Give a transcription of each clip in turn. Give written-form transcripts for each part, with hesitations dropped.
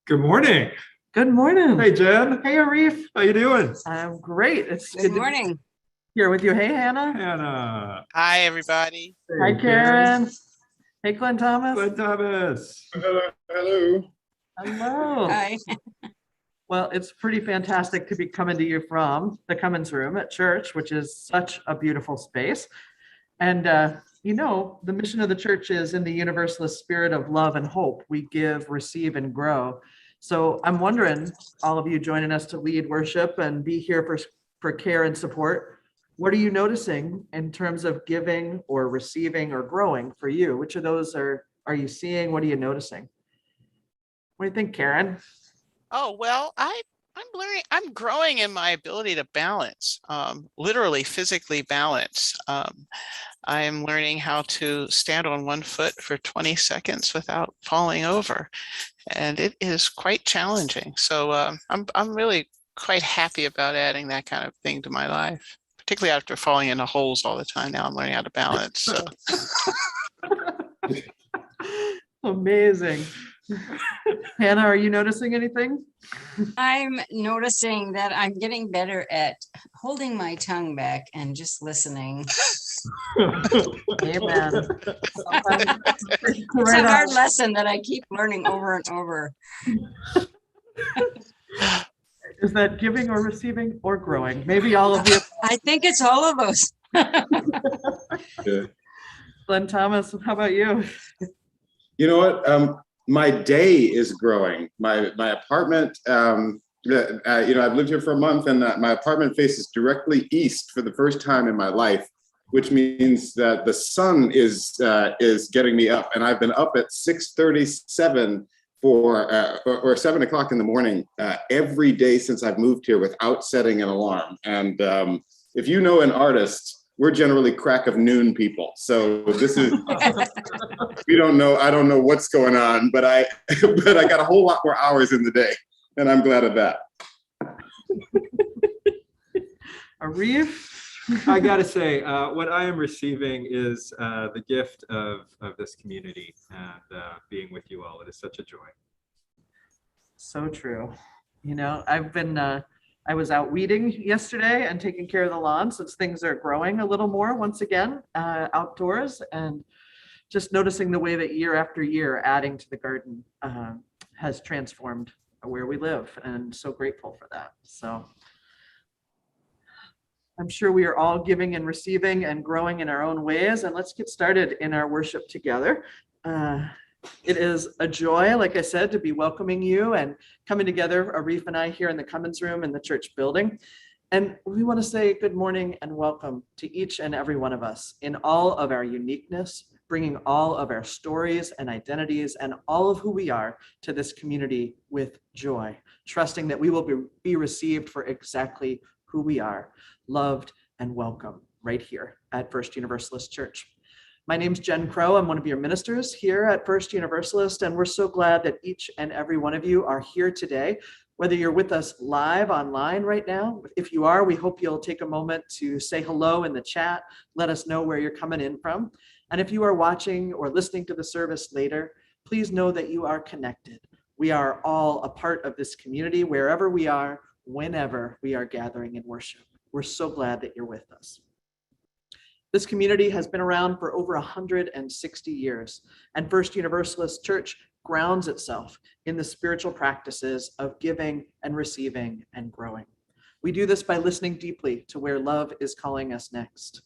Good morning. Good morning. Hey, Jen. Hey, Arif. How you doing? I'm great. It's Good good to be morning. here with you. Hey, Hannah. Hannah. Hi, everybody. Hi, Hey, Karen. Hey, Glenn Thomas. Glenn Thomas. Hello, hello. Hello. Hi. Well, it's pretty fantastic to be coming to you from the Cummins Room at church, which is such a beautiful space. And, the mission of the church is in the Universalist spirit of love and hope. We give, receive, and grow. So I'm wondering, all of you joining us to lead worship and be here for care and support, what are you noticing in terms of giving or receiving or growing for you? Which of those are you seeing? What are you noticing? What do you think, Karen? Oh, well, I'm learning, I'm growing in my ability to balance, literally physically balance. I am learning how to stand on one foot for 20 seconds without falling over. And it is quite challenging. So I'm really quite happy about adding that kind of thing to my life, particularly after falling into holes all the time. Now I'm learning how to balance. So. Amazing. Hannah, are you noticing anything? I'm noticing that I'm getting better at holding my tongue back and just listening. Amen. It's a hard lesson that I keep learning over and over. Is that giving or receiving or growing? Maybe all of you. I think it's all of us. Yeah. Glenn Thomas, how about you? You know what? My day is growing. My apartment. I've lived here for a month, and my apartment faces directly east for the first time in my life, which means that the sun is getting me up, and I've been up at 6:37 or 7 o'clock in the morning every day since I've moved here without setting an alarm. And if you know an artist, we're generally crack of noon people. So this is, I don't know what's going on, but I got a whole lot more hours in the day, and I'm glad of that. Arif? I gotta say, what I am receiving is the gift of this community and being with you all. It is such a joy. So true. I was out weeding yesterday and taking care of the lawn since things are growing a little more once again outdoors, and just noticing the way that year after year adding to the garden has transformed where we live, and so grateful for that. So I'm sure we are all giving and receiving and growing in our own ways, and let's get started in our worship together. It is a joy, like I said, to be welcoming you and coming together, Arif and I, here in the Cummins Room in the church building. And we want to say good morning and welcome to each and every one of us in all of our uniqueness, bringing all of our stories and identities and all of who we are to this community with joy, trusting that we will be received for exactly who we are, loved and welcome right here at First Universalist Church. My name's Jen Crow. I'm one of your ministers here at First Universalist, and we're so glad that each and every one of you are here today, whether you're with us live online right now. If you are, we hope you'll take a moment to say hello in the chat, let us know where you're coming in from. And if you are watching or listening to the service later, please know that you are connected. We are all a part of this community, wherever we are, whenever we are gathering in worship. We're so glad that you're with us. This community has been around for over 160 years, and First Universalist Church grounds itself in the spiritual practices of giving and receiving and growing. We do this by listening deeply to where love is calling us next,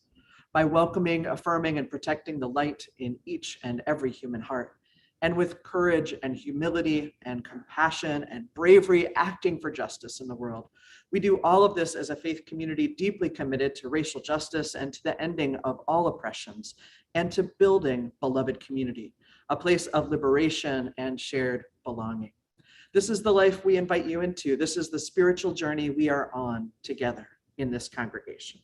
by welcoming, affirming, and protecting the light in each and every human heart, and with courage and humility and compassion and bravery acting for justice in the world. We do all of this as a faith community deeply committed to racial justice and to the ending of all oppressions and to building beloved community, a place of liberation and shared belonging. This is the life we invite you into. This is the spiritual journey we are on together in this congregation.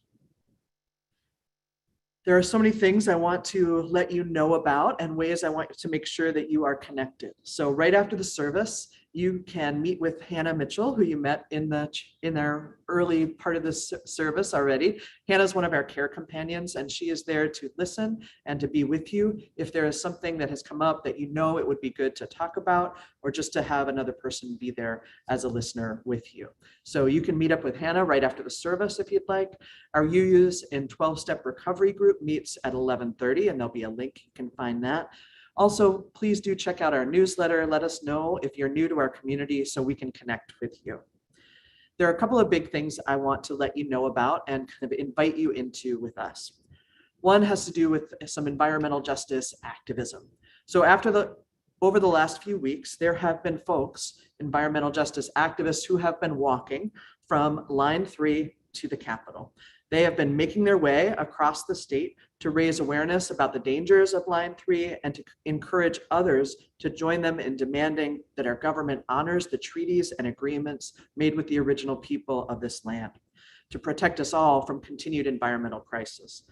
There are so many things I want to let you know about and ways I want to make sure that you are connected. So right after the service, you can meet with Hannah Mitchell, who you met in our early part of this service already. Hannah's one of our care companions, and she is there to listen and to be with you if there is something that has come up that you know it would be good to talk about, or just to have another person be there as a listener with you. So you can meet up with Hannah right after the service if you'd like. Our UUs in 12-step recovery group meets at 11:30, and there'll be a link, you can find that. Also, please do check out our newsletter. Let us know if you're new to our community so we can connect with you. There are a couple of big things I want to let you know about and kind of invite you into with us. One has to do with some environmental justice activism. So over the last few weeks, there have been folks, environmental justice activists, who have been walking from Line 3 to the Capitol. They have been making their way across the state to raise awareness about the dangers of Line 3 and to encourage others to join them in demanding that our government honors the treaties and agreements made with the original people of this land to protect us all from continued environmental crisis.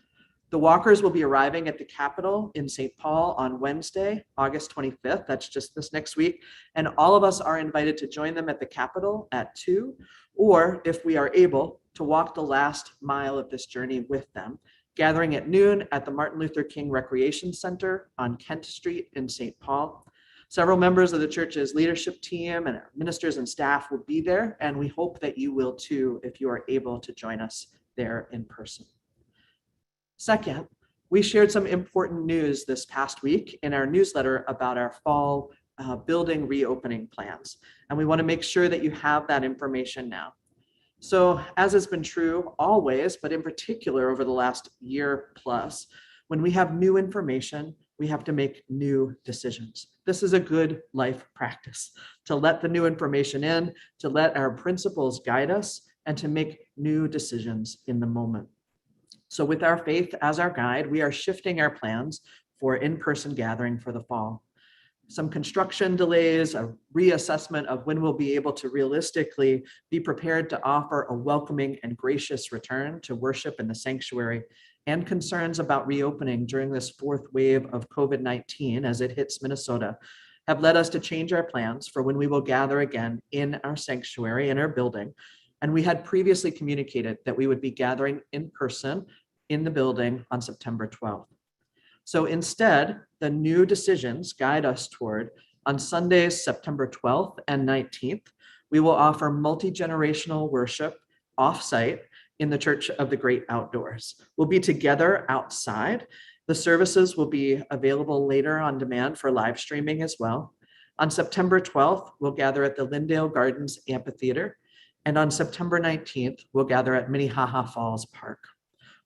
The walkers will be arriving at the Capitol in St. Paul on Wednesday, August 25th. That's just this next week. And all of us are invited to join them at the Capitol at 2, or if we are able, to walk the last mile of this journey with them, gathering at noon at the Martin Luther King Recreation Center on Kent Street in St. Paul. Several members of the church's leadership team and our ministers and staff will be there, and we hope that you will too if you are able to join us there in person. Second, we shared some important news this past week in our newsletter about our fall building reopening plans, and we want to make sure that you have that information now. So as has been true always, but in particular over the last year plus, when we have new information, we have to make new decisions. This is a good life practice, to let the new information in, to let our principles guide us, and to make new decisions in the moment. So with our faith as our guide, we are shifting our plans for in-person gathering for the fall. Some construction delays, a reassessment of when we'll be able to realistically be prepared to offer a welcoming and gracious return to worship in the sanctuary, and concerns about reopening during this fourth wave of COVID-19 as it hits Minnesota have led us to change our plans for when we will gather again in our sanctuary, in our building. And we had previously communicated that we would be gathering in person in the building on September 12th. So instead, the new decisions guide us toward, on Sundays, September 12th and 19th, we will offer multi-generational worship off-site in the Church of the Great Outdoors. We'll be together outside. The services will be available later on demand for live streaming as well. On September 12th, we'll gather at the Lindale Gardens Amphitheater. And on September 19th, we'll gather at Minnehaha Falls Park.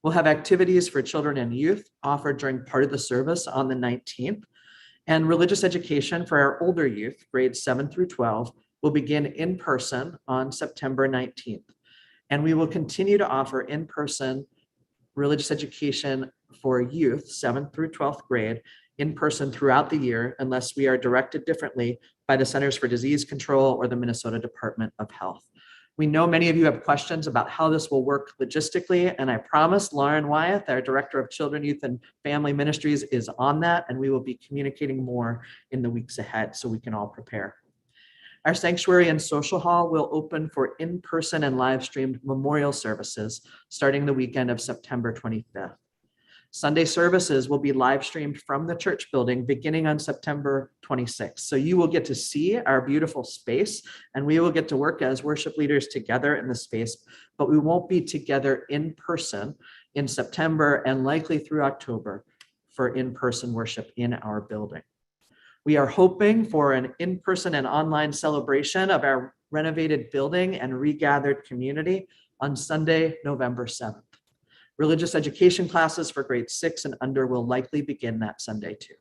We'll have activities for children and youth offered during part of the service on the 19th, and religious education for our older youth, grades 7 through 12, will begin in person on September 19th. And we will continue to offer in-person religious education for youth, 7th through 12th grade, in person throughout the year, unless we are directed differently by the Centers for Disease Control or the Minnesota Department of Health. We know many of you have questions about how this will work logistically, and I promise Lauren Wyeth, our Director of Children, Youth, and Family Ministries, is on that, and we will be communicating more in the weeks ahead so we can all prepare. Our sanctuary and social hall will open for in-person and live-streamed memorial services starting the weekend of September 25th. Sunday services will be live streamed from the church building beginning on September 26th. So you will get to see our beautiful space, and we will get to work as worship leaders together in the space, but we won't be together in person in September and likely through October for in-person worship in our building. We are hoping for an in-person and online celebration of our renovated building and regathered community on Sunday, November 7th. Religious education classes for grades 6 and under will likely begin that Sunday too.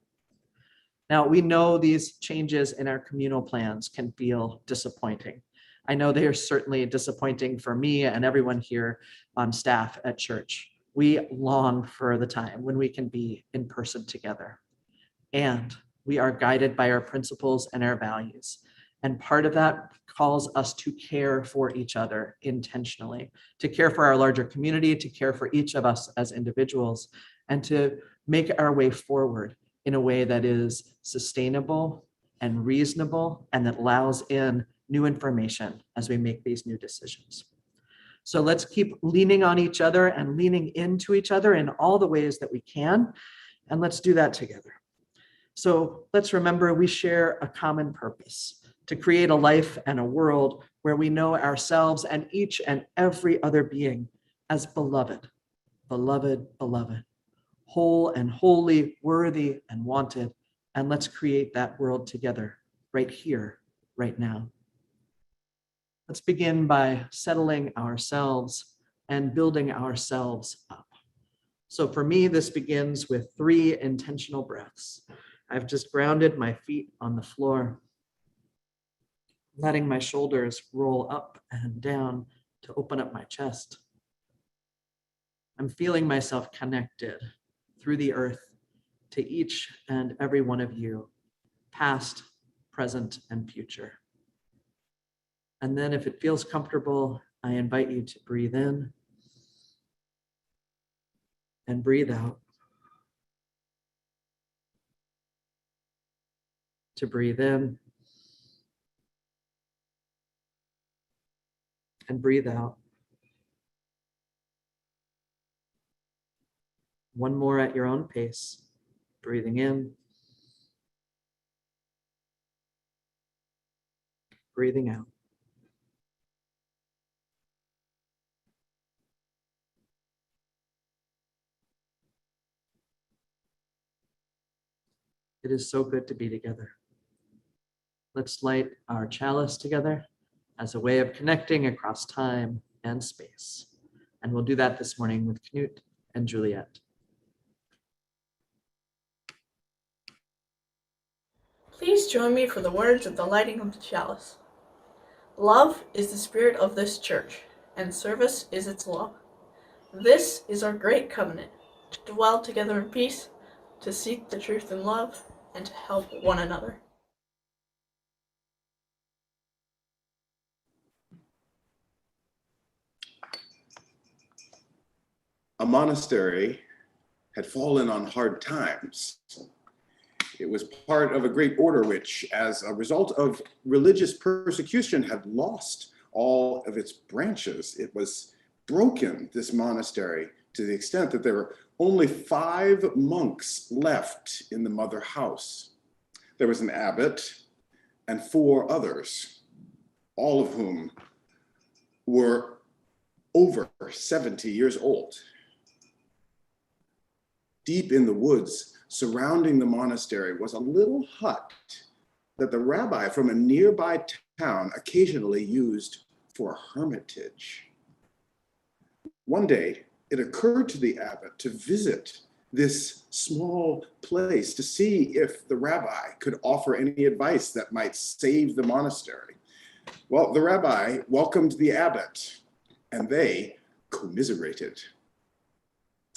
Now, we know these changes in our communal plans can feel disappointing. I know they are certainly disappointing for me and everyone here on staff at church. We long for the time when we can be in person together. And we are guided by our principles and our values. And part of that calls us to care for each other intentionally, to care for our larger community, to care for each of us as individuals, and to make our way forward in a way that is sustainable and reasonable, and that allows in new information as we make these new decisions. So let's keep leaning on each other and leaning into each other in all the ways that we can. And let's do that together. So let's remember we share a common purpose to create a life and a world where we know ourselves and each and every other being as beloved, beloved, beloved, whole and holy, worthy and wanted. And let's create that world together right here, right now. Let's begin by settling ourselves and building ourselves up. So for me, this begins with 3 intentional breaths. I've just grounded my feet on the floor, letting my shoulders roll up and down to open up my chest. I'm feeling myself connected through the earth to each and every one of you, past, present, and future. And then if it feels comfortable, I invite you to breathe in and breathe out. To breathe in and breathe out. One more at your own pace. Breathing in, breathing out. It is so good to be together. Let's light our chalice together as a way of connecting across time and space. And we'll do that this morning with Knut and Juliet. Please join me for the words of the lighting of the chalice. Love is the spirit of this church, and service is its law. This is our great covenant, to dwell together in peace, to seek the truth in love, and to help one another. A monastery had fallen on hard times. It was part of a great order which, as a result of religious persecution, had lost all of its branches. It was broken, this monastery, to the extent that there were only 5 monks left in the mother house. There was an abbot and 4 others, all of whom were over 70 years old. Deep in the woods surrounding the monastery was a little hut that the rabbi from a nearby town occasionally used for a hermitage. One day, it occurred to the abbot to visit this small place to see if the rabbi could offer any advice that might save the monastery. Well, the rabbi welcomed the abbot, and they commiserated.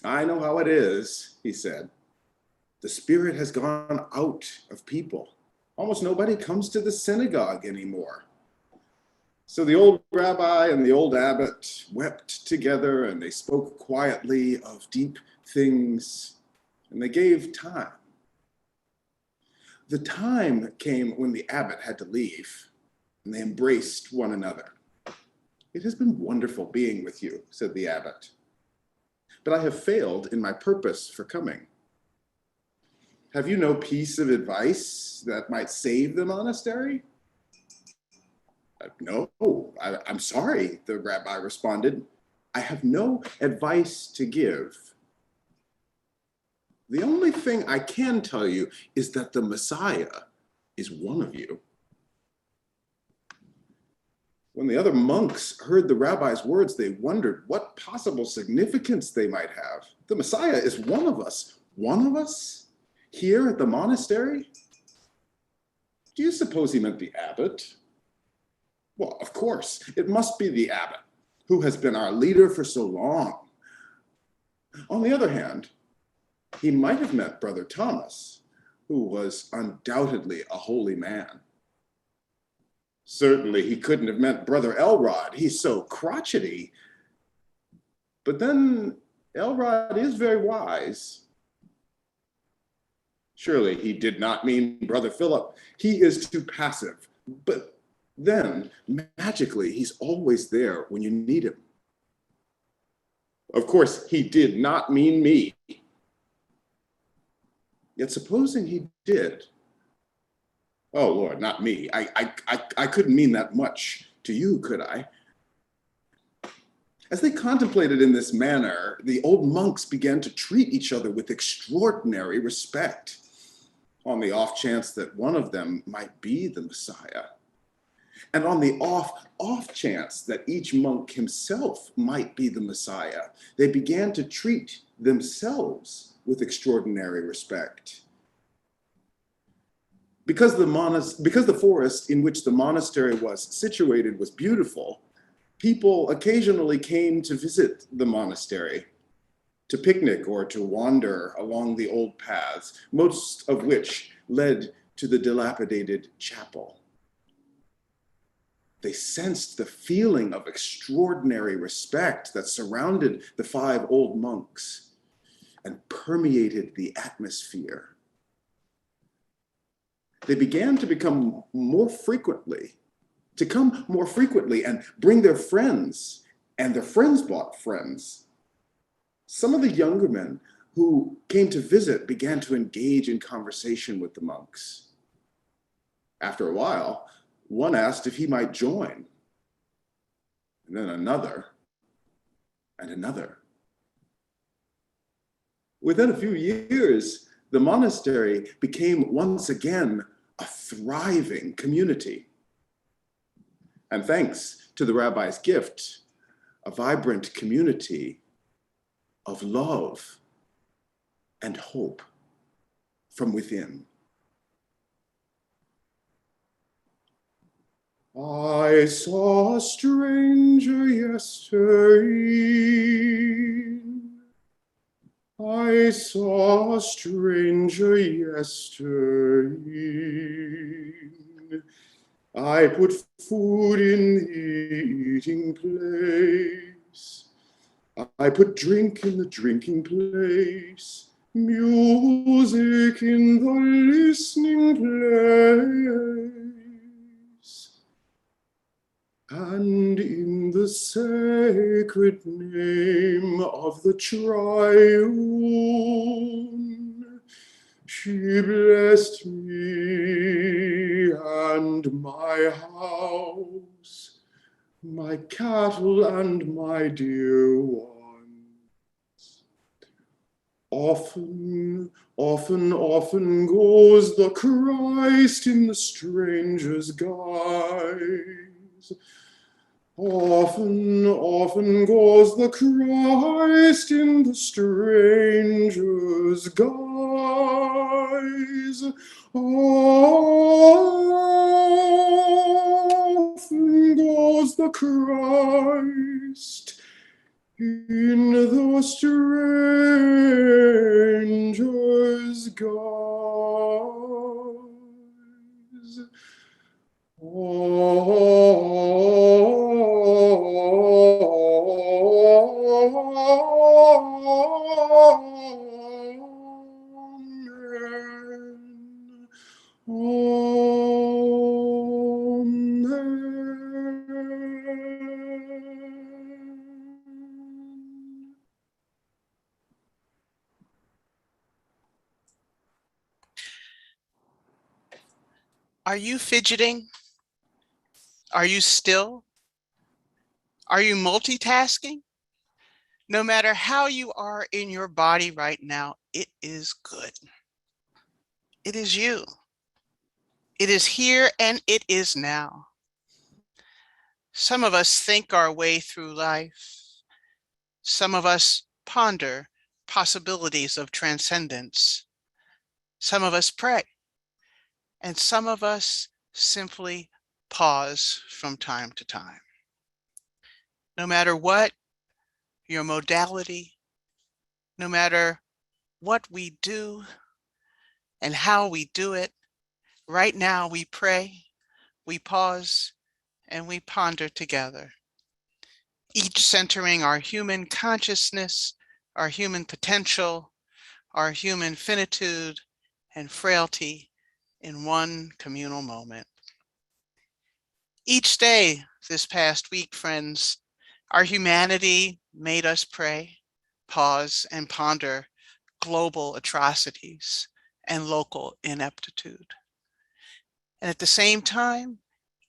"I know how it is," he said. "The spirit has gone out of people. Almost nobody comes to the synagogue anymore." So the old rabbi and the old abbot wept together, and they spoke quietly of deep things, and they gave time. The time came when the abbot had to leave, and they embraced one another. "It has been wonderful being with you," said the abbot, "but I have failed in my purpose for coming. Have you no piece of advice that might save the monastery?" "No, I'm sorry," the rabbi responded. "I have no advice to give. The only thing I can tell you is that the Messiah is one of you." When the other monks heard the rabbi's words, they wondered what possible significance they might have. "The Messiah is one of us. One of us? Here at the monastery?" "Do you suppose he meant the abbot?" "Well, of course, it must be the abbot, who has been our leader for so long. On the other hand, he might have meant Brother Thomas, who was undoubtedly a holy man. Certainly, he couldn't have meant Brother Elrod. He's so crotchety. But then Elrod is very wise. Surely he did not mean Brother Philip. He is too passive. But then, magically, he's always there when you need him. Of course, he did not mean me. Yet supposing he did, oh Lord, not me. I couldn't mean that much to you, could I? As they contemplated in this manner, the old monks began to treat each other with extraordinary respect, on the off chance that one of them might be the Messiah, and on the off chance that each monk himself might be the Messiah. They began to treat themselves with extraordinary respect. Because the forest in which the monastery was situated was beautiful, people occasionally came to visit the monastery, to picnic or to wander along the old paths, most of which led to the dilapidated chapel. They sensed the feeling of extraordinary respect that surrounded the 5 old monks and permeated the atmosphere. They began to come more frequently and bring their friends, and their friends brought friends. Some of the younger men who came to visit began to engage in conversation with the monks. After a while, one asked if he might join, and then another, and another. Within a few years, the monastery became once again a thriving community. And thanks to the rabbi's gift, a vibrant community of love and hope from within. I saw a stranger yesterday. I saw a stranger yesterday. I put food in the eating place. I put drink in the drinking place. Music in the listening place. And in the sacred name of the Triune, she blessed me and my house, my cattle and my dear ones. Often, often, often goes the Christ in the stranger's guise. Often, often goes the Christ in the stranger's guise. Often goes the Christ in the stranger's guise. Are you fidgeting? Are you still? Are you multitasking? No matter how you are in your body right now, it is good. It is you. It is here and it is now. Some of us think our way through life. Some of us ponder possibilities of transcendence. Some of us pray. And some of us simply pause from time to time. No matter what your modality, no matter what we do and how we do it, right now we pray, we pause, and we ponder together, each centering our human consciousness, our human potential, our human finitude, and frailty in one communal moment. Each day this past week, friends, our humanity made us pray, pause, and ponder global atrocities and local ineptitude. And at the same time,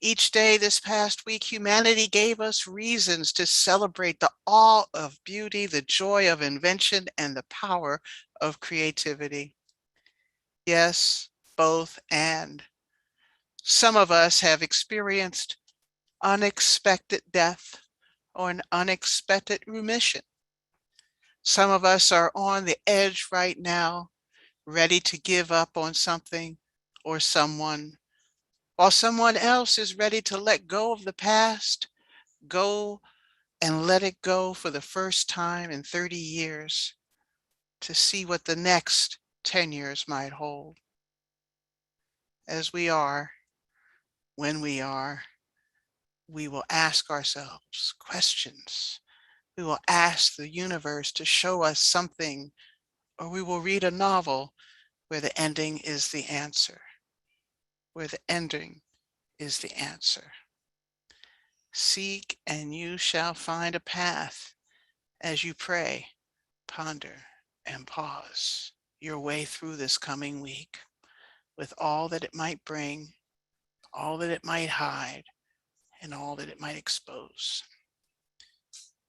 each day this past week, humanity gave us reasons to celebrate the awe of beauty, the joy of invention, and the power of creativity. Yes, both and. Some of us have experienced unexpected death or an unexpected remission. Some of us are on the edge right now, ready to give up on something or someone, while someone else is ready to let go of the past, go and let it go for the first time in 30 years to see what the next 10 years might hold. As we are, when we are, we will ask ourselves questions. We will ask the universe to show us something, or we will read a novel where the ending is the answer, where the ending is the answer. Seek and you shall find a path as you pray, ponder, and pause your way through this coming week with all that it might bring, all that it might hide, and all that it might expose.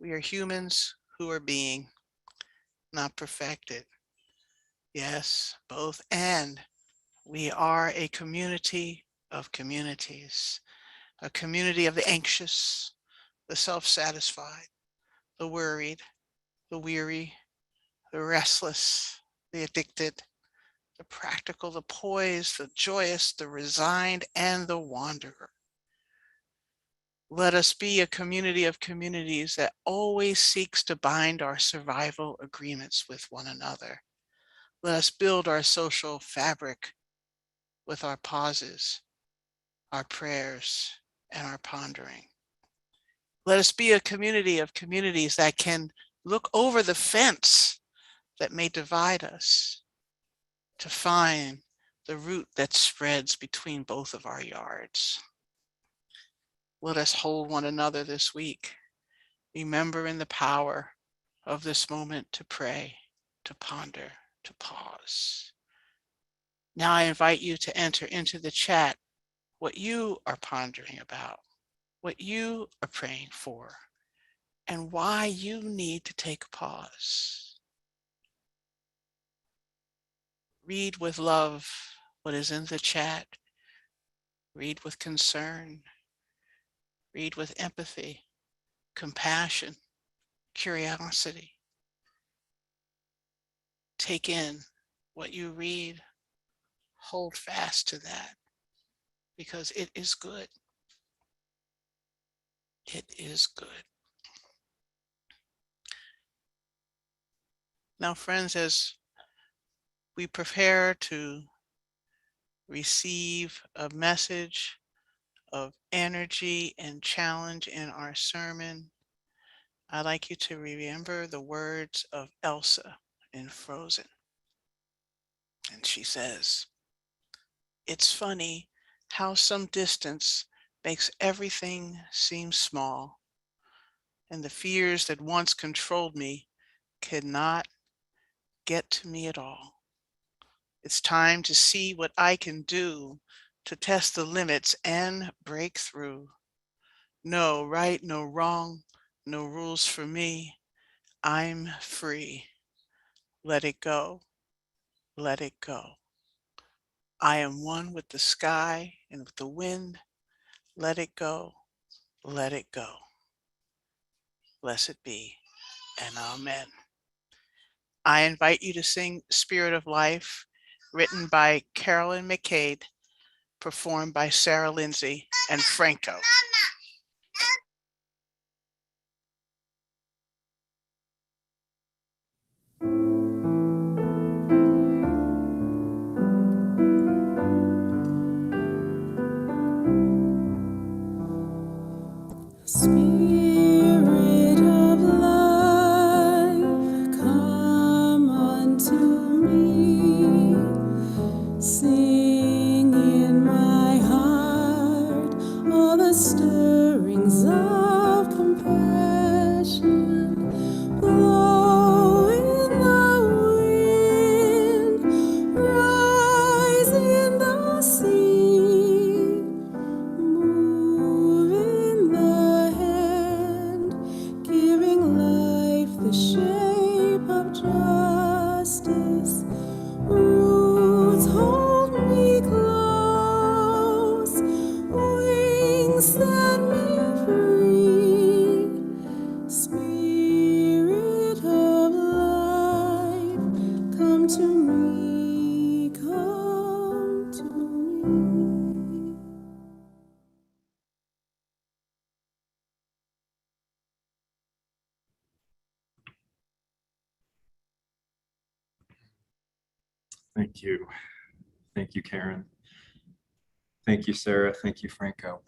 We are humans who are being, not perfected. Yes, both and. We are a community of communities, a community of the anxious, the self-satisfied, the worried, the weary, the restless, the addicted, the practical, the poised, the joyous, the resigned, and the wanderer. Let us be a community of communities that always seeks to bind our survival agreements with one another. Let us build our social fabric with our pauses, our prayers, and our pondering. Let us be a community of communities that can look over the fence that may divide us to find the root that spreads between both of our yards. Let us hold one another this week, remembering the power of this moment to pray, to ponder, to pause. Now I invite you to enter into the chat what you are pondering about, what you are praying for, and why you need to take a pause. Read with love what is in the chat. Read with concern. Read with empathy, compassion, curiosity. Take in what you read. Hold fast to that because it is good. It is good. Now, friends, as we prepare to receive a message of energy and challenge in our sermon, I'd like you to remember the words of Elsa in Frozen. And she says, "It's funny how some distance makes everything seem small, and the fears that once controlled me cannot get to me at all. It's time to see what I can do to test the limits and break through. No right, no wrong, no rules for me. I'm free. Let it go. Let it go. I am one with the sky and with the wind. Let it go. Let it go. Blessed be and amen." I invite you to sing Spirit of Life, written by Carolyn McCade, performed by Sarah Lindsay and Franco. Spirit of life, come unto me. Thank you. Thank you, Karen. Thank you, Sarah. Thank you, Franco.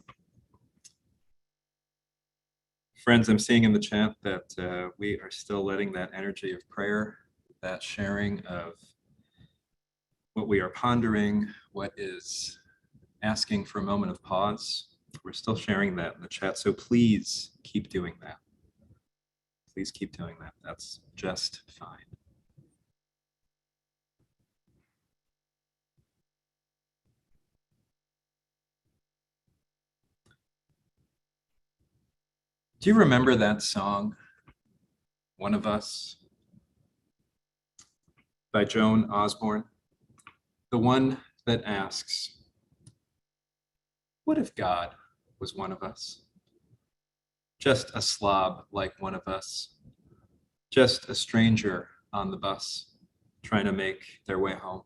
Friends, I'm seeing in the chat that we are still letting that energy of prayer, that sharing of what we are pondering, what is asking for a moment of pause. We're still sharing that in the chat. So please keep doing that. Please keep doing that. That's just fine. Do you remember that song, One of Us, by Joan Osborne? The one that asks, what if God was one of us? Just a slob like one of us, just a stranger on the bus trying to make their way home.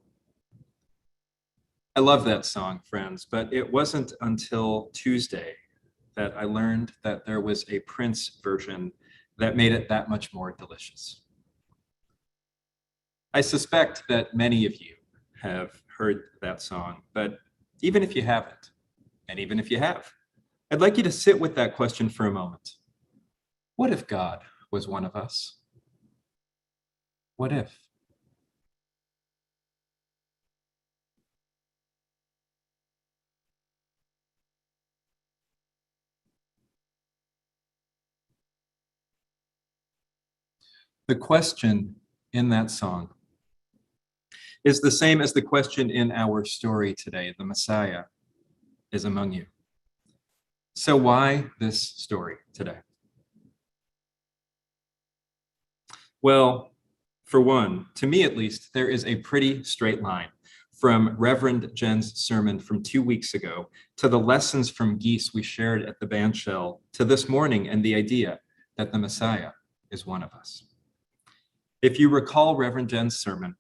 I love that song, friends, but it wasn't until Tuesday that I learned that there was a Prince version that made it that much more delicious. I suspect that many of you have heard that song, but even if you haven't, and even if you have, I'd like you to sit with that question for a moment. What if God was one of us? What if? The question in that song is the same as the question in our story today. The Messiah is among you. So why this story today? Well, for one, to me at least, there is a pretty straight line from Reverend Jen's sermon from 2 weeks ago to the lessons from Geese we shared at the bandshell to this morning and the idea that the Messiah is one of us. If you recall Reverend Jen's sermon,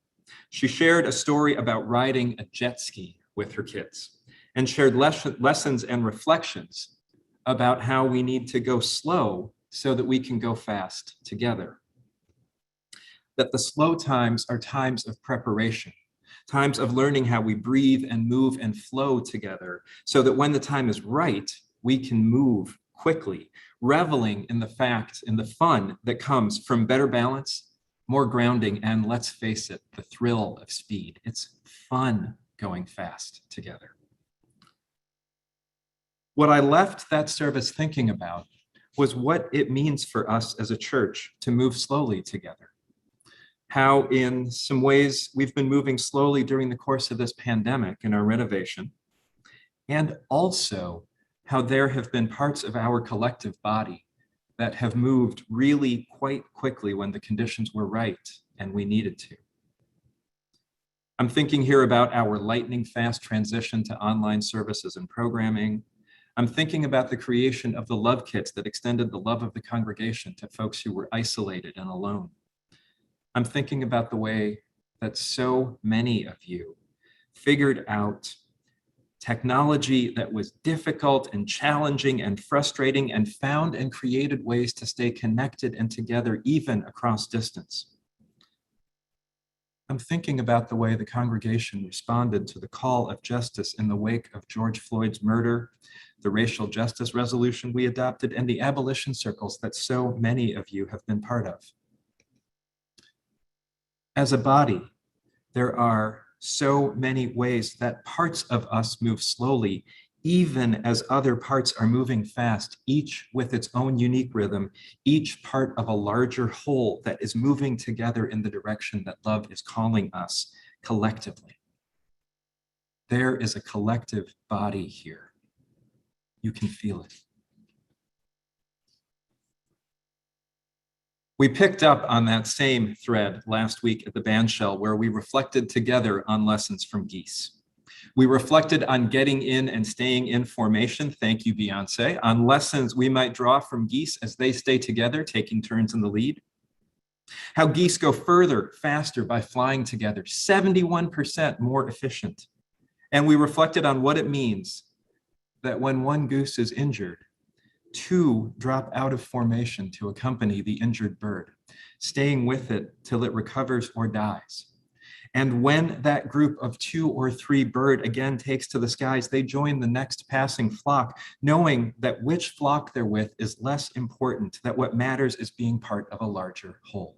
she shared a story about riding a jet ski with her kids and shared lessons and reflections about how we need to go slow so that we can go fast together. That the slow times are times of preparation, times of learning how we breathe and move and flow together so that when the time is right, we can move quickly, reveling in the fact, in the fun that comes from better balance, more grounding, and let's face it, the thrill of speed. It's fun going fast together. What I left that service thinking about was what it means for us as a church to move slowly together. How in some ways we've been moving slowly during the course of this pandemic in our renovation, and also how there have been parts of our collective body that have moved really quite quickly when the conditions were right and we needed to. I'm thinking here about our lightning fast transition to online services and programming. I'm thinking about the creation of the love kits that extended the love of the congregation to folks who were isolated and alone. I'm thinking about the way that so many of you figured out technology that was difficult and challenging and frustrating and found and created ways to stay connected and together even across distance. I'm thinking about the way the congregation responded to the call of justice in the wake of George Floyd's murder, the racial justice resolution we adopted, and the abolition circles that so many of you have been part of. As a body, there are so many ways that parts of us move slowly, even as other parts are moving fast, each with its own unique rhythm, each part of a larger whole that is moving together in the direction that love is calling us collectively. There is a collective body here. You can feel it. We picked up on that same thread last week at the bandshell where we reflected together on lessons from Geese. We reflected on getting in and staying in formation, thank you, Beyonce, on lessons we might draw from Geese as they stay together, taking turns in the lead. How geese go further, faster by flying together, 71% more efficient. And we reflected on what it means that when one goose is injured, two drop out of formation to accompany the injured bird, staying with it till it recovers or dies. And when that group of 2 or 3 bird again takes to the skies, they join the next passing flock, knowing that which flock they're with is less important, that what matters is being part of a larger whole.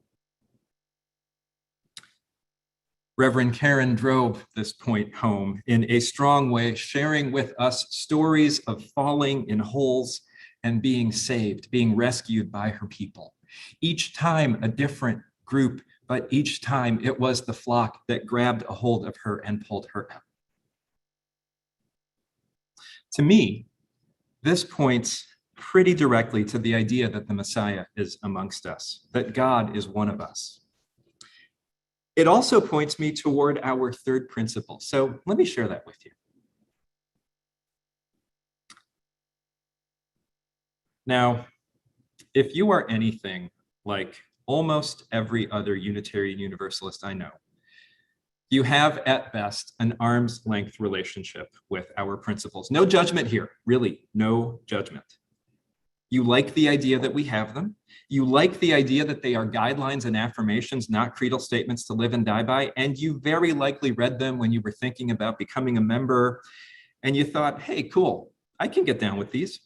Reverend Karen drove this point home in a strong way, sharing with us stories of falling in holes and being saved, being rescued by her people. Each time a different group, but each time it was the flock that grabbed a hold of her and pulled her out. To me, this points pretty directly to the idea that the Messiah is amongst us, that God is one of us. It also points me toward our third principle. So let me share that with you. Now, if you are anything like almost every other Unitarian Universalist I know, you have at best an arm's length relationship with our principles. No judgment here, really, no judgment. You like the idea that we have them. You like the idea that they are guidelines and affirmations, not creedal statements to live and die by. And you very likely read them when you were thinking about becoming a member. And you thought, hey, cool, I can get down with these.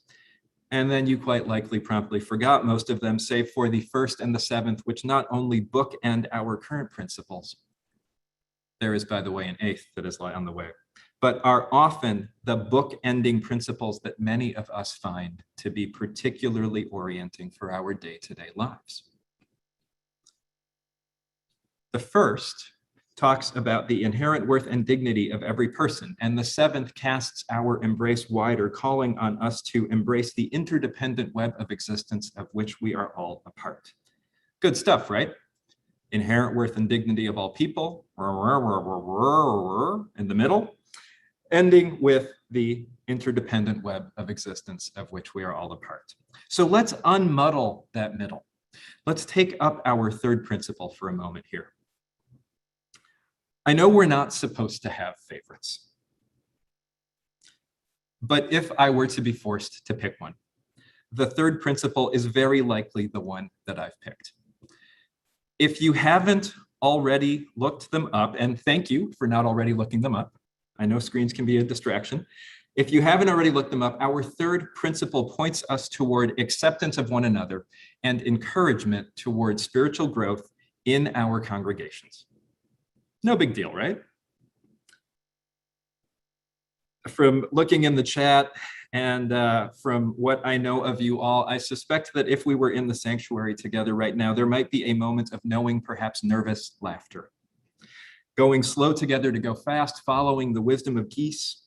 And then you quite likely promptly forgot most of them, save for the first and the seventh, which not only bookend our current principles. There is, by the way, an eighth that is on the way, but are often the book-ending principles that many of us find to be particularly orienting for our day-to-day lives. The first talks about the inherent worth and dignity of every person, and the seventh casts our embrace wider, calling on us to embrace the interdependent web of existence of which we are all a part. Good stuff, right? Inherent worth and dignity of all people, in the middle, ending with the interdependent web of existence of which we are all a part. So let's unmuddle that middle. Let's take up our third principle for a moment here. I know we're not supposed to have favorites, but if I were to be forced to pick one, the third principle is very likely the one that I've picked. If you haven't already looked them up, and thank you for not already looking them up, I know screens can be a distraction. If you haven't already looked them up, our third principle points us toward acceptance of one another and encouragement toward spiritual growth in our congregations. No big deal, right? From looking in the chat and from what I know of you all, I suspect that if we were in the sanctuary together right now, there might be a moment of knowing, perhaps nervous laughter. Going slow together to go fast, following the wisdom of geese.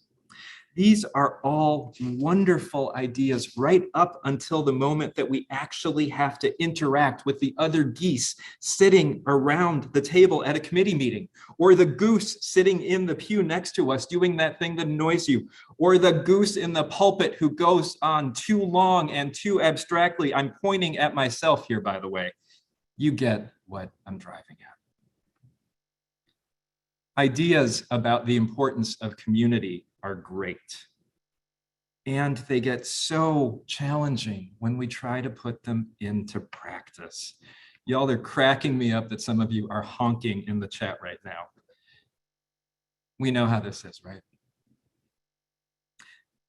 These are all wonderful ideas right up until the moment that we actually have to interact with the other geese sitting around the table at a committee meeting, or the goose sitting in the pew next to us doing that thing that annoys you, or the goose in the pulpit who goes on too long and too abstractly. I'm pointing at myself here, by the way. You get what I'm driving at. Ideas about the importance of community are great. And they get so challenging when we try to put them into practice. Y'all are cracking me up that some of you are honking in the chat right now. We know how this is, right?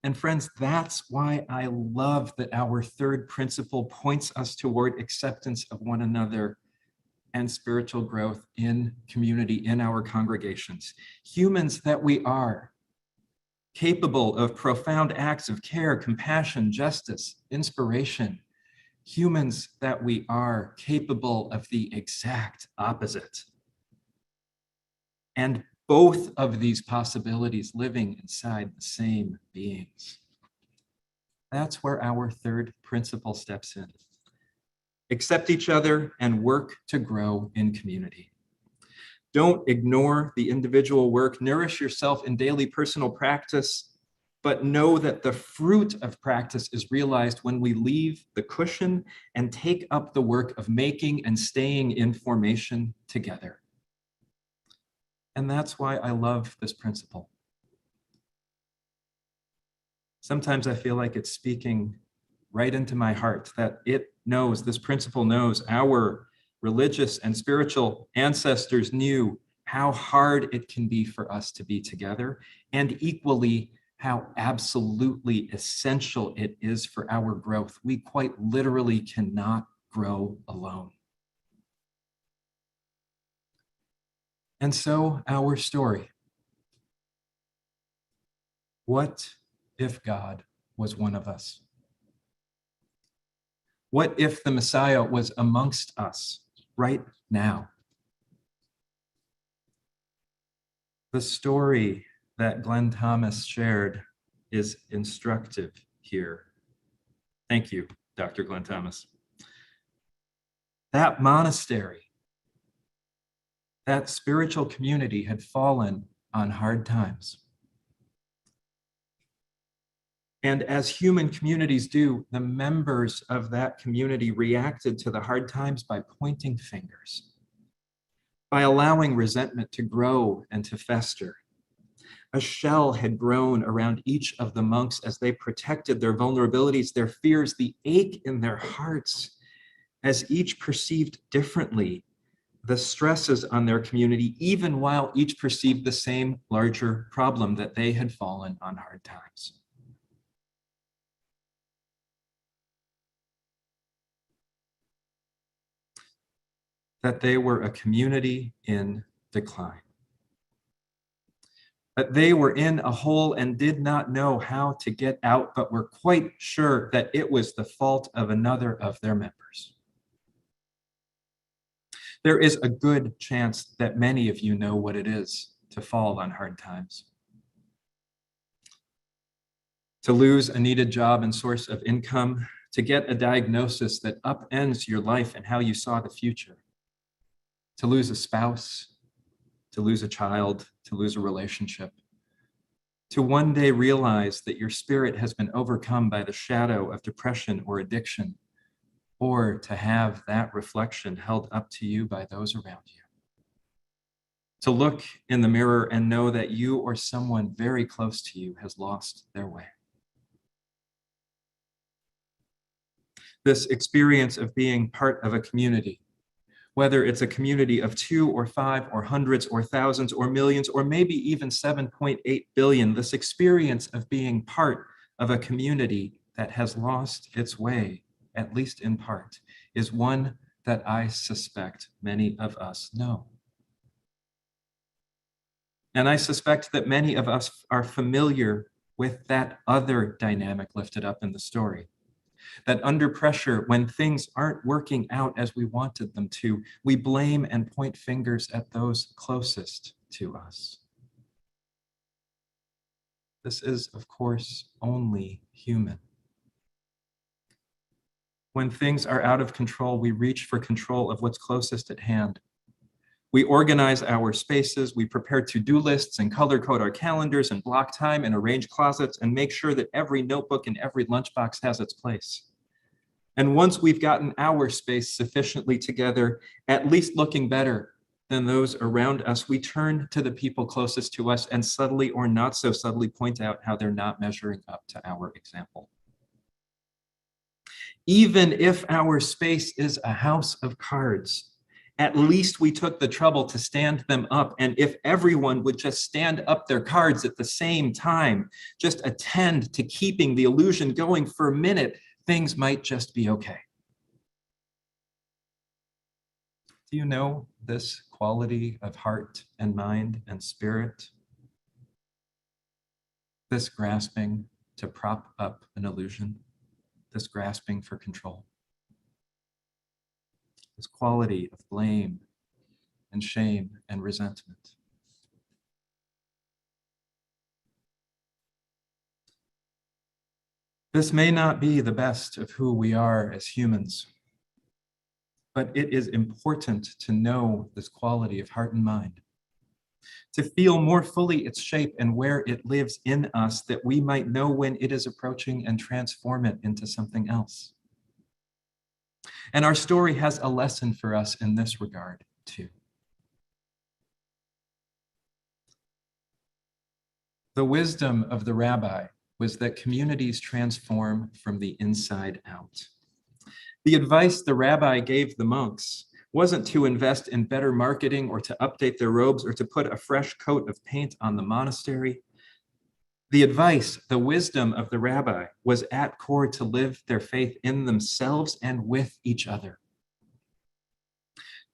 And friends, that's why I love that our third principle points us toward acceptance of one another and spiritual growth in community, in our congregations. Humans that we are, capable of profound acts of care, compassion, justice, inspiration. Humans that we are, capable of the exact opposite. And both of these possibilities living inside the same beings. That's where our third principle steps in. Accept each other and work to grow in community. Don't ignore the individual work. Nourish yourself in daily personal practice, but know that the fruit of practice is realized when we leave the cushion and take up the work of making and staying in formation together. And that's why I love this principle. Sometimes I feel like it's speaking right into my heart, that it knows, this principle knows, our religious and spiritual ancestors knew how hard it can be for us to be together, and equally how absolutely essential it is for our growth. We quite literally cannot grow alone. And so our story. What if God was one of us? What if the Messiah was amongst us right now? The story that Glenn Thomas shared is instructive here. Thank you, Dr. Glenn Thomas. That monastery, that spiritual community had fallen on hard times. And as human communities do, the members of that community reacted to the hard times by pointing fingers, by allowing resentment to grow and to fester. A shell had grown around each of the monks as they protected their vulnerabilities, their fears, the ache in their hearts, as each perceived differently the stresses on their community, even while each perceived the same larger problem, that they had fallen on hard times. That they were a community in decline. That they were in a hole and did not know how to get out, but were quite sure that it was the fault of another of their members. There is a good chance that many of you know what it is to fall on hard times. To lose a needed job and source of income, to get a diagnosis that upends your life and how you saw the future. To lose a spouse, to lose a child, to lose a relationship, to one day realize that your spirit has been overcome by the shadow of depression or addiction, or to have that reflection held up to you by those around you. To look in the mirror and know that you or someone very close to you has lost their way. This experience of being part of a community, whether it's a community of 2 or 5 or hundreds or thousands or millions or maybe even 7.8 billion, this experience of being part of a community that has lost its way, at least in part, is one that I suspect many of us know. And I suspect that many of us are familiar with that other dynamic lifted up in the story. That under pressure, when things aren't working out as we wanted them to, we blame and point fingers at those closest to us. This is, of course, only human. When things are out of control, we reach for control of what's closest at hand. We organize our spaces, we prepare to-do lists and color code our calendars and block time and arrange closets and make sure that every notebook and every lunchbox has its place. And once we've gotten our space sufficiently together, at least looking better than those around us, we turn to the people closest to us and subtly or not so subtly point out how they're not measuring up to our example. Even if our space is a house of cards, at least we took the trouble to stand them up. And if everyone would just stand up their cards at the same time, just attend to keeping the illusion going for a minute, things might just be okay. Do you know this quality of heart and mind and spirit? This grasping to prop up an illusion, this grasping for control. This quality of blame and shame and resentment. This may not be the best of who we are as humans, but it is important to know this quality of heart and mind, to feel more fully its shape and where it lives in us, that we might know when it is approaching and transform it into something else. And our story has a lesson for us in this regard, too. The wisdom of the rabbi was that communities transform from the inside out. The advice the rabbi gave the monks wasn't to invest in better marketing or to update their robes or to put a fresh coat of paint on the monastery. The advice, the wisdom of the rabbi was at core to live their faith in themselves and with each other.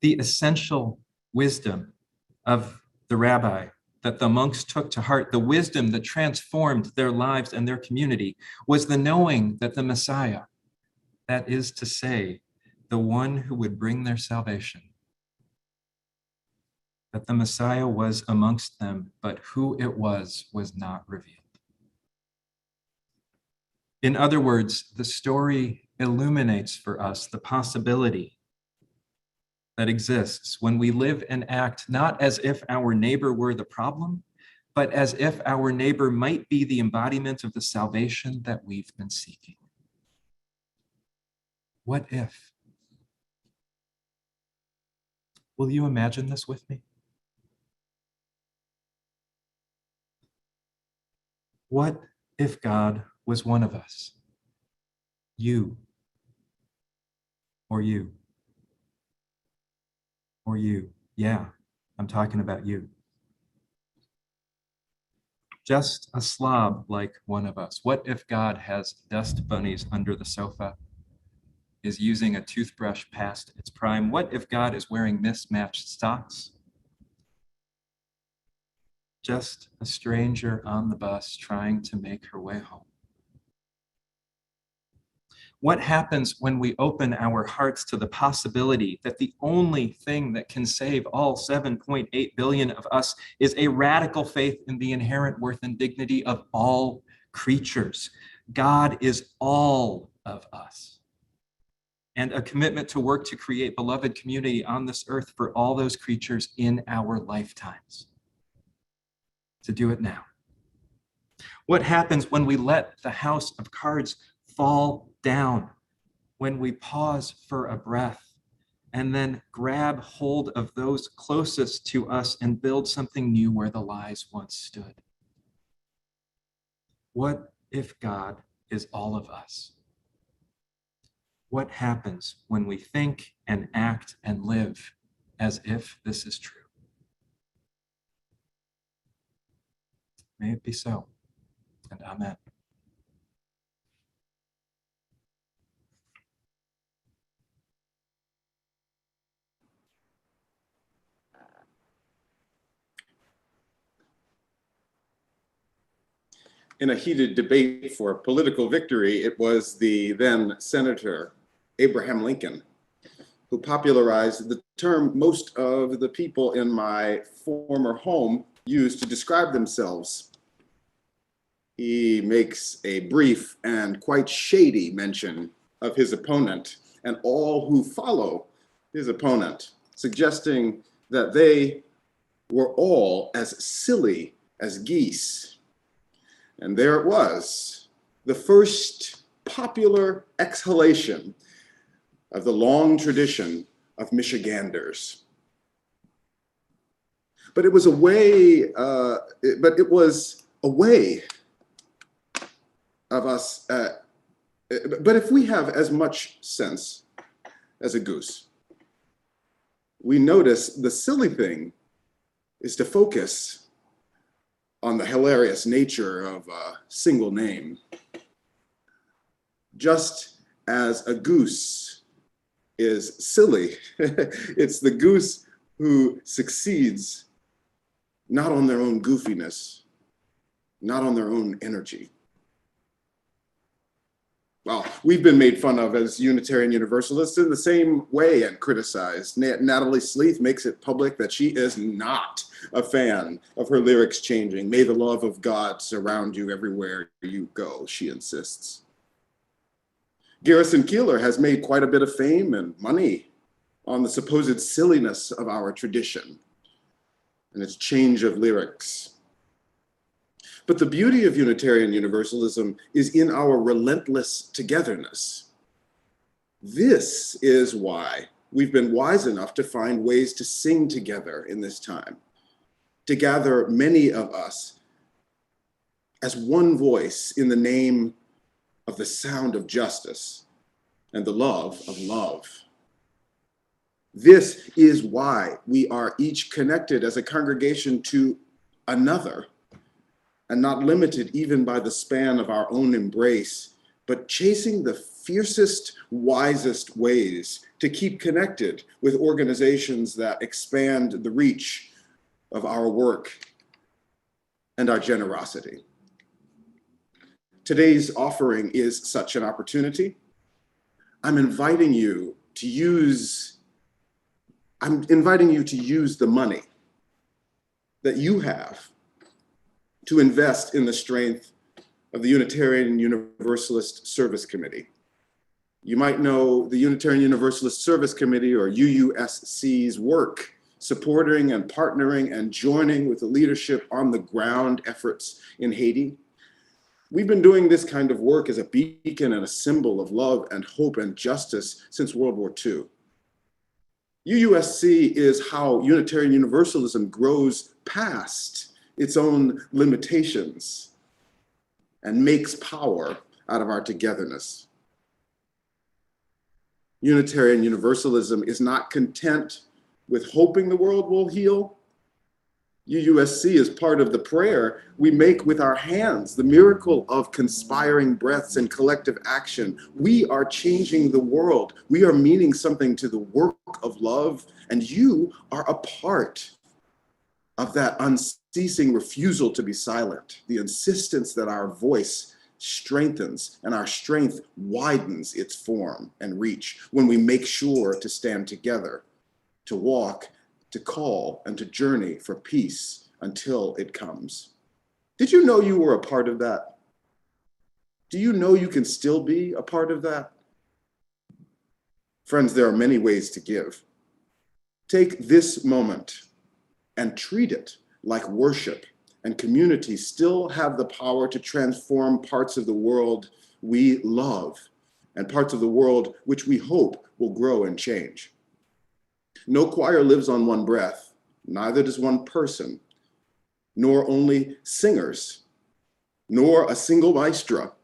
The essential wisdom of the rabbi that the monks took to heart, the wisdom that transformed their lives and their community, was the knowing that the Messiah, that is to say, the one who would bring their salvation, that the Messiah was amongst them, but who it was not revealed. In other words, the story illuminates for us the possibility that exists when we live and act not as if our neighbor were the problem, but as if our neighbor might be the embodiment of the salvation that we've been seeking. What if? Will you imagine this with me? What if God was one of us? You, or you, or you. Yeah, I'm talking about you. Just a slob like one of us. What if God has dust bunnies under the sofa, is using a toothbrush past its prime? What if God is wearing mismatched socks? Just a stranger on the bus trying to make her way home. What happens when we open our hearts to the possibility that the only thing that can save all 7.8 billion of us is a radical faith in the inherent worth and dignity of all creatures? God is all of us. And a commitment to work to create beloved community on this earth for all those creatures in our lifetimes. To do it now. What happens when we let the house of cards fall down, when we pause for a breath and then grab hold of those closest to us and build something new where the lies once stood? What if God is all of us? What happens when we think and act and live as if this is true? May it be so, and amen. In a heated debate for political victory, it was the then Senator Abraham Lincoln who popularized the term most of the people in my former home used to describe themselves. He makes a brief and quite shady mention of his opponent and all who follow his opponent, suggesting that they were all as silly as geese. And there it was, the first popular exhalation of the long tradition of Michiganders. But it was a way, of us, but if we have as much sense as a goose, we notice the silly thing is to focus on the hilarious nature of a single name. Just as a goose is silly, it's the goose who succeeds not on their own goofiness, not on their own energy. Well, we've been made fun of as Unitarian Universalists in the same way and criticized. Natalie Sleeth makes it public that she is not a fan of her lyrics changing. May the love of God surround you everywhere you go, she insists. Garrison Keillor has made quite a bit of fame and money on the supposed silliness of our tradition and its change of lyrics. But the beauty of Unitarian Universalism is in our relentless togetherness. This is why we've been wise enough to find ways to sing together in this time, to gather many of us as one voice in the name of the sound of justice and the love of love. This is why we are each connected as a congregation to another, and not limited even by the span of our own embrace, but chasing the fiercest, wisest ways to keep connected with organizations that expand the reach of our work and our generosity. Today's offering is such an opportunity. I'm inviting you to use the money that you have to invest in the strength of the Unitarian Universalist Service Committee. You might know the Unitarian Universalist Service Committee, or UUSC's work, supporting and partnering and joining with the leadership on the ground efforts in Haiti. We've been doing this kind of work as a beacon and a symbol of love and hope and justice since World War II. UUSC is how Unitarian Universalism grows past its own limitations and makes power out of our togetherness. Unitarian Universalism is not content with hoping the world will heal. UUSC is part of the prayer we make with our hands, the miracle of conspiring breaths and collective action. We are changing the world. We are meaning something to the work of love, and you are a part of that unceasing refusal to be silent, the insistence that our voice strengthens and our strength widens its form and reach when we make sure to stand together, to walk, to call, and to journey for peace until it comes. Did you know you were a part of that? Do you know you can still be a part of that? Friends, there are many ways to give. Take this moment and treat it like worship and community still have the power to transform parts of the world we love and parts of the world which we hope will grow and change. No choir lives on one breath, neither does one person, nor only singers, nor a single maestro.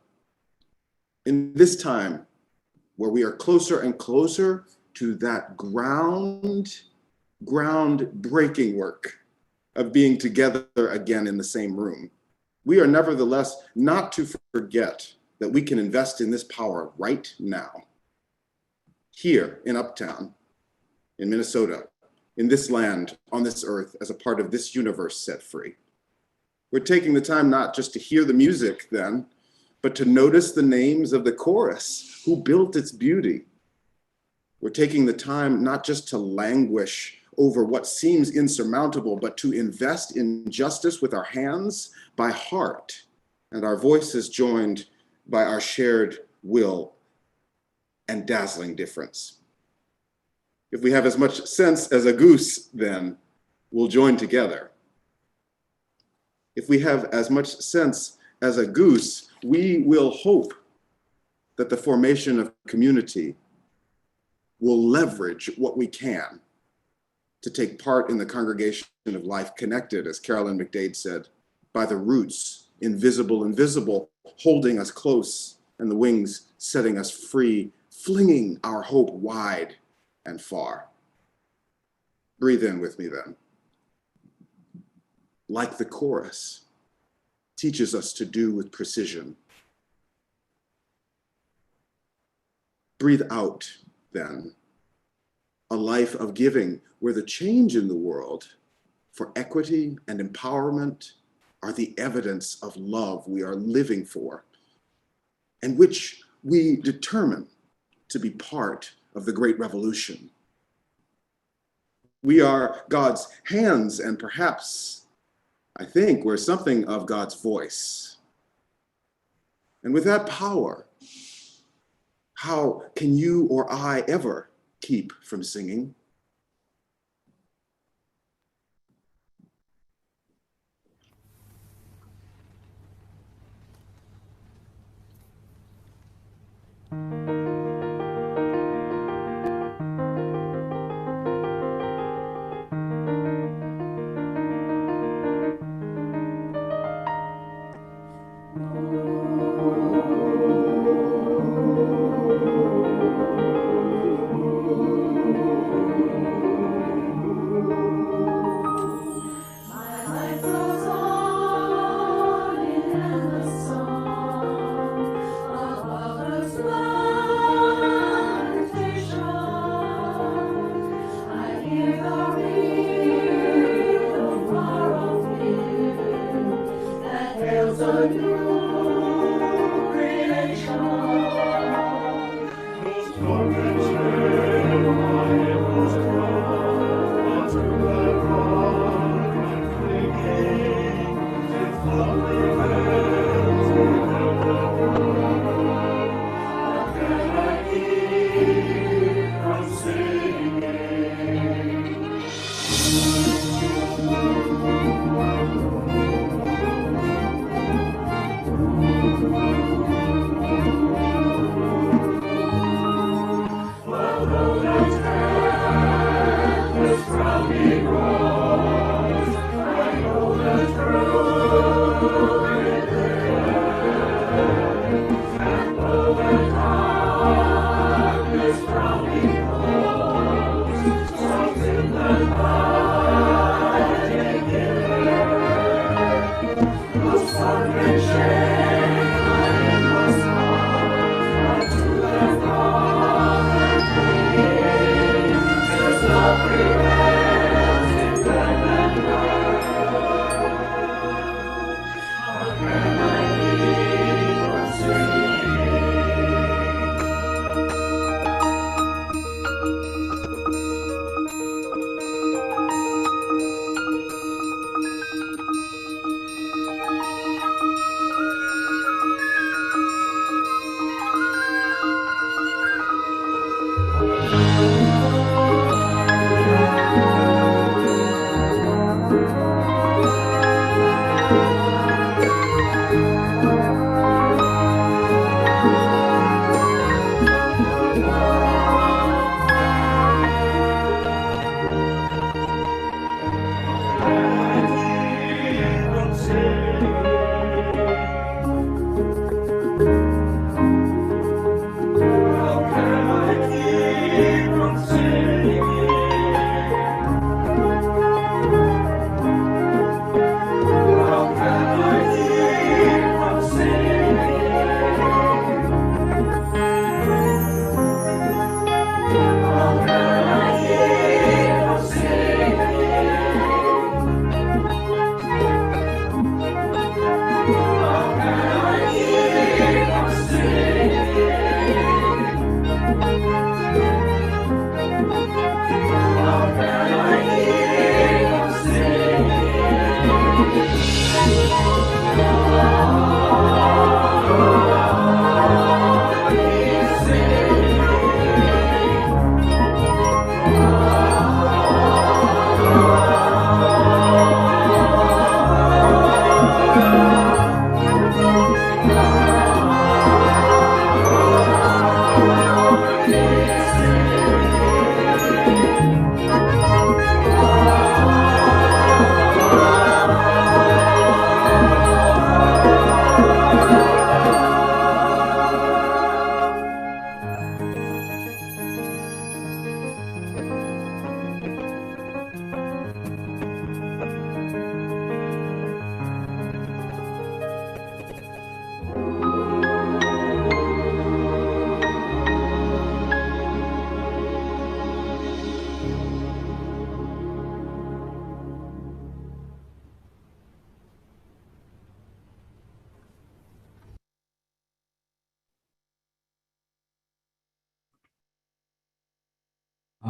In this time where we are closer and closer to that ground-breaking work of being together again in the same room, we are nevertheless not to forget that we can invest in this power right now, here in Uptown, in Minnesota, in this land, on this earth, as a part of this universe set free. We're taking the time not just to hear the music then, but to notice the names of the chorus who built its beauty. We're taking the time not just to languish over what seems insurmountable, but to invest in justice with our hands by heart, and our voices joined by our shared will and dazzling difference. If we have as much sense as a goose, then we'll join together. If we have as much sense as a goose, we will hope that the formation of community will leverage what we can to take part in the congregation of life, connected, as Carolyn McDade said, by the roots, invisible, holding us close, and the wings setting us free, flinging our hope wide and far. Breathe in with me then. Like the chorus teaches us to do with precision. Breathe out then. A life of giving where the change in the world for equity and empowerment are the evidence of love we are living for, and which we determine to be part of the great revolution. We are God's hands, and perhaps, I think, we're something of God's voice. And with that power, how can you or I ever keep from singing?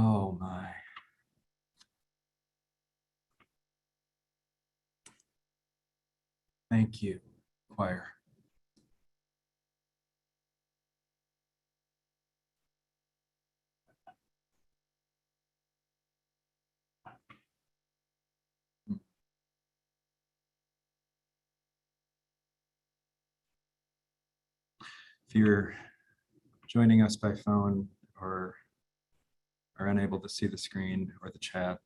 Oh my. Thank you, choir. If you're joining us by phone or are unable to see the screen or the chat,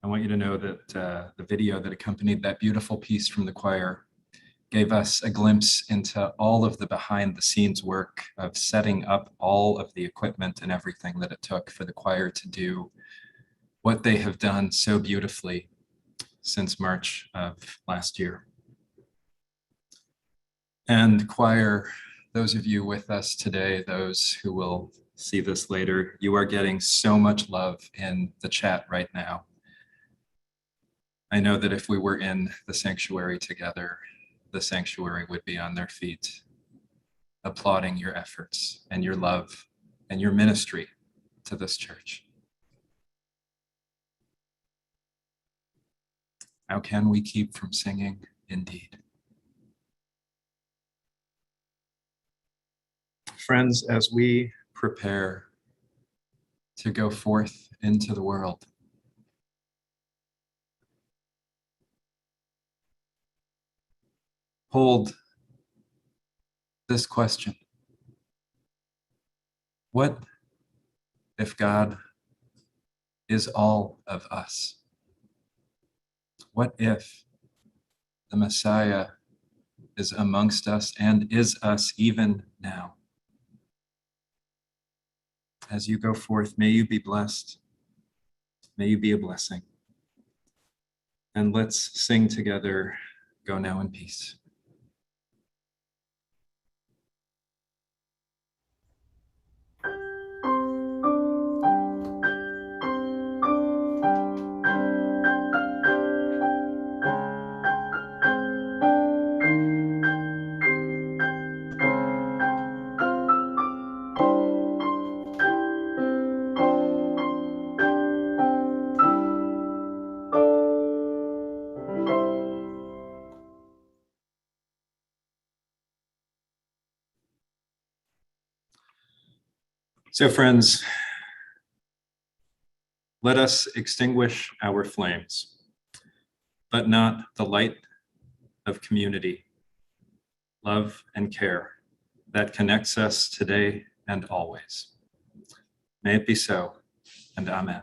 I want you to know that the video that accompanied that beautiful piece from the choir gave us a glimpse into all of the behind the scenes work of setting up all of the equipment and everything that it took for the choir to do what they have done so beautifully since March of last year. And choir, those of you with us today, those who will see this later, you are getting so much love in the chat right now. I know that if we were in the sanctuary together, the sanctuary would be on their feet, applauding your efforts and your love and your ministry to this church. How can we keep from singing? Indeed. Friends, as we prepare to go forth into the world, hold this question. What if God is all of us? What if the Messiah is amongst us and is us even now? As you go forth, may you be blessed. May you be a blessing. And let's sing together, Go Now in Peace. So friends, let us extinguish our flames, but not the light of community, love and care that connects us today and always. May it be so, and amen.